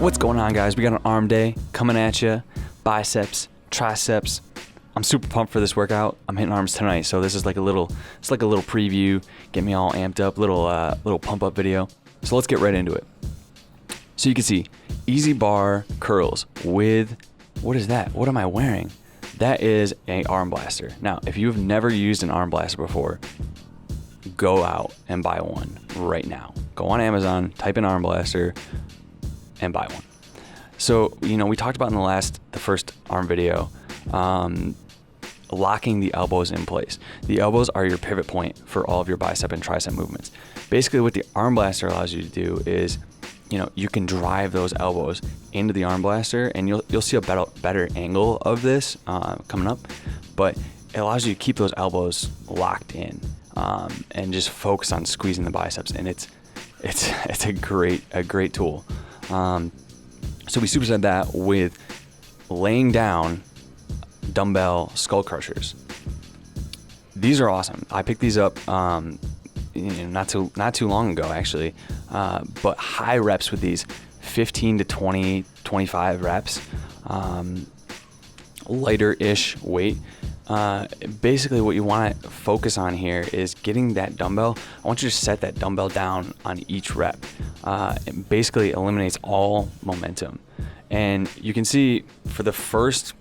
What's going on, guys? We got an arm day coming at you. Biceps, triceps. I'm super pumped for this workout. I'm hitting arms tonight, so this is like a little preview, get me all amped up, little pump up video. So let's get right into it. So you can see easy bar curls with, what is that? What am I wearing? That is an arm blaster. Now, if you've never used an arm blaster before, go out and buy one right now. Go on Amazon, type in arm blaster, and buy one. So, we talked about in the first arm video, locking the elbows in place. The elbows are your pivot point for all of your bicep and tricep movements. Basically, what the arm blaster allows you to do is, you can drive those elbows into the arm blaster, and you'll see a better angle of this coming up. But it allows you to keep those elbows locked in and just focus on squeezing the biceps. And it's a great tool. So we superset that with laying down dumbbell skull crushers. These are awesome. I picked these up not too long ago, actually, but high reps with these, 15 to 20, 25 reps, lighter-ish weight. Basically what you want to focus on here is getting that dumbbell. I want you to set that dumbbell down on each rep. It basically eliminates all momentum. And you can see for the first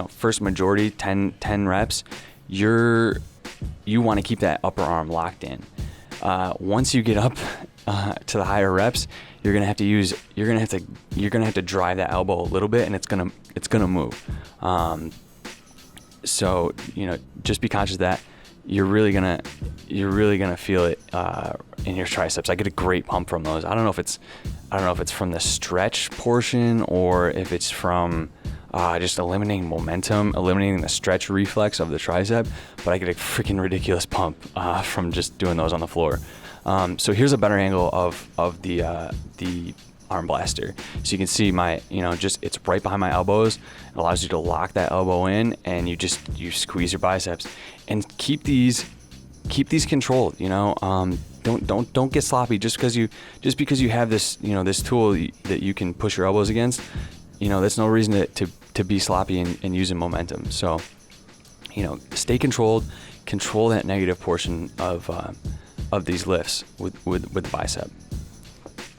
first majority, 10 reps, you want to keep that upper arm locked in. Once you get up to the higher reps, you're gonna have to drive that elbow a little bit, and it's gonna move. So just be conscious that you're really gonna feel it in your triceps. I get a great pump from those. I don't know if it's from the stretch portion or if it's from just eliminating momentum, eliminating the stretch reflex of the tricep, but I get a freaking ridiculous pump from just doing those on the floor. So here's a better angle of the arm blaster. So you can see it's right behind my elbows. It allows you to lock that elbow in, and you squeeze your biceps and keep these controlled. Don't get sloppy just because you have this this tool that you can push your elbows against. That's no reason to be sloppy and using momentum. So stay controlled, control that negative portion of these lifts with the bicep.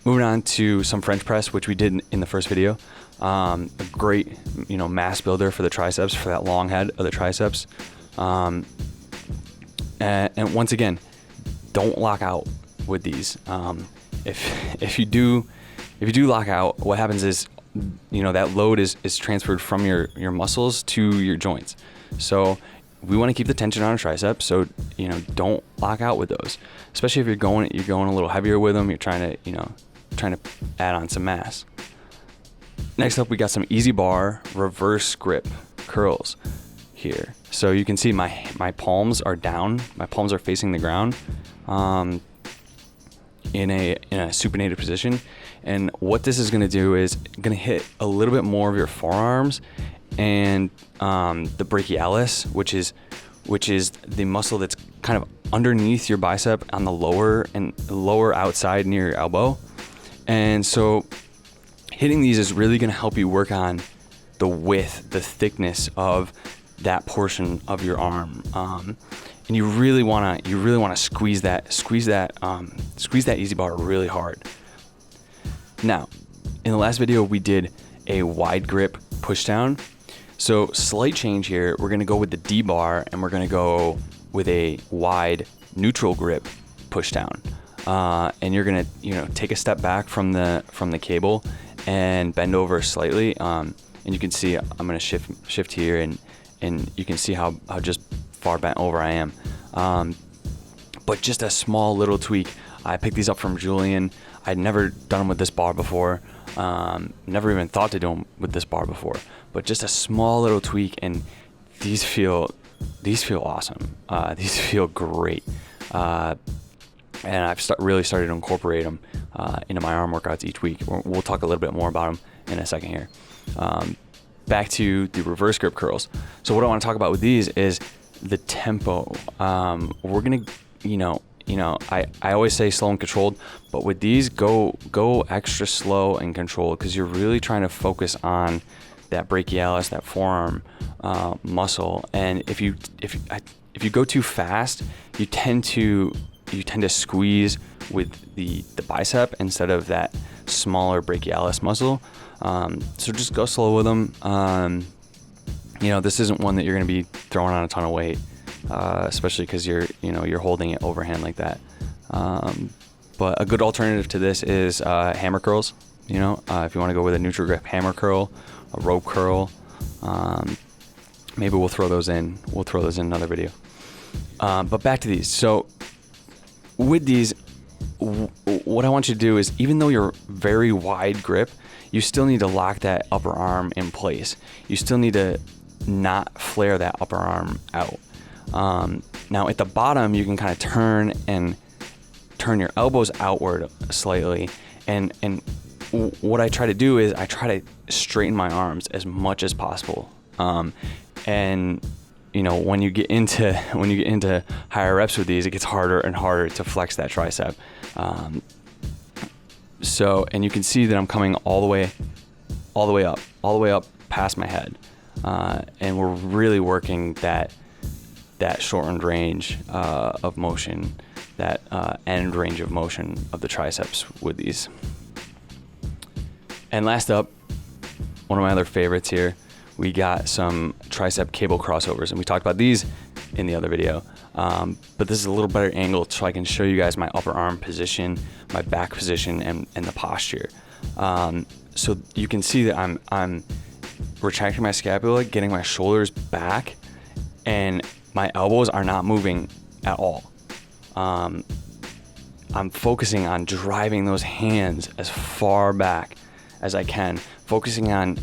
Moving on to some French press, which we did in the first video. A great, mass builder for the triceps, for that long head of the triceps. And once again, don't lock out with these. If you do lock out, what happens is, that load is transferred from your muscles to your joints. So we want to keep the tension on our triceps. So don't lock out with those, especially if you're going a little heavier with them. You're trying to add on some mass. Next up, we got some easy bar reverse grip curls here. So you can see my palms are down. My palms are facing the ground in a supinated position. And what this is going to do is going to hit a little bit more of your forearms and the brachialis, which is the muscle that's kind of underneath your bicep on the lower outside near your elbow. And so hitting these is really going to help you work on the width, the thickness of that portion of your arm. And you really want to squeeze that easy bar really hard. Now, in the last video, we did a wide grip push down. So slight change here. We're going to go with the D bar, and we're going to go with a wide neutral grip push down. And you're going to take a step back from the cable and bend over slightly. And you can see I'm going to shift here, and you can see how just far bent over I am. But just a small little tweak. I picked these up from Julian. I'd never done them with this bar before. Never even thought to do them with this bar before. But just a small little tweak, and these feel awesome. These feel great. And I've really started to incorporate them into my arm workouts each week. We'll talk a little bit more about them in a second here. Back to the reverse grip curls. So what I want to talk about with these is the tempo. We're gonna, you know, I always say slow and controlled, but with these, go extra slow and controlled, because you're really trying to focus on that brachialis, that forearm muscle. And if you go too fast, you tend to squeeze with the bicep instead of that smaller brachialis muscle. So just go slow with them. You know, this isn't one that you're going to be throwing on a ton of weight, especially because you're holding it overhand like that. But a good alternative to this is hammer curls. You know, if you want to go with a neutral grip hammer curl, a rope curl, maybe we'll throw those in. We'll throw those in another video. But back to these. So with these, what I want you to do is, even though you're very wide grip, you still need to lock that upper arm in place. You still need to not flare that upper arm out. Now at the bottom, you can kind of turn your elbows outward slightly. And what I try to do is I try to straighten my arms as much as possible. And you know, when you get into higher reps with these, it gets harder and harder to flex that tricep. So, and you can see that I'm coming all the way up past my head, and we're really working that shortened range of motion, that end range of motion of the triceps with these. And last up, one of my other favorites here, we got some tricep cable crossovers, and we talked about these in the other video. But this is a little better angle so I can show you guys my upper arm position, my back position, and the posture. So you can see that I'm retracting my scapula, getting my shoulders back, and my elbows are not moving at all. I'm focusing on driving those hands as far back as I can, focusing on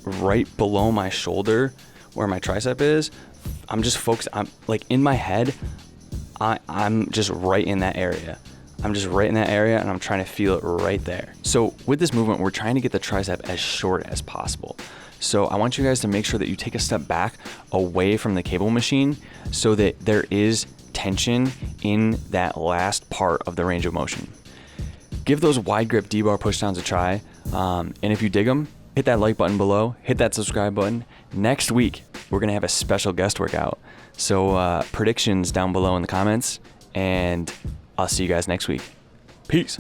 right below my shoulder where my tricep is. I'm just focused. I'm like, in my head, I'm just right in that area. I'm just right in that area, and I'm trying to feel it right there. So with this movement, we're trying to get the tricep as short as possible. So I want you guys to make sure that you take a step back away from the cable machine so that there is tension in that last part of the range of motion. Give those wide grip D-bar pushdowns a try. And if you dig them, hit that like button below, hit that subscribe button. Next week, we're gonna have a special guest workout. So predictions down below in the comments, and I'll see you guys next week. Peace.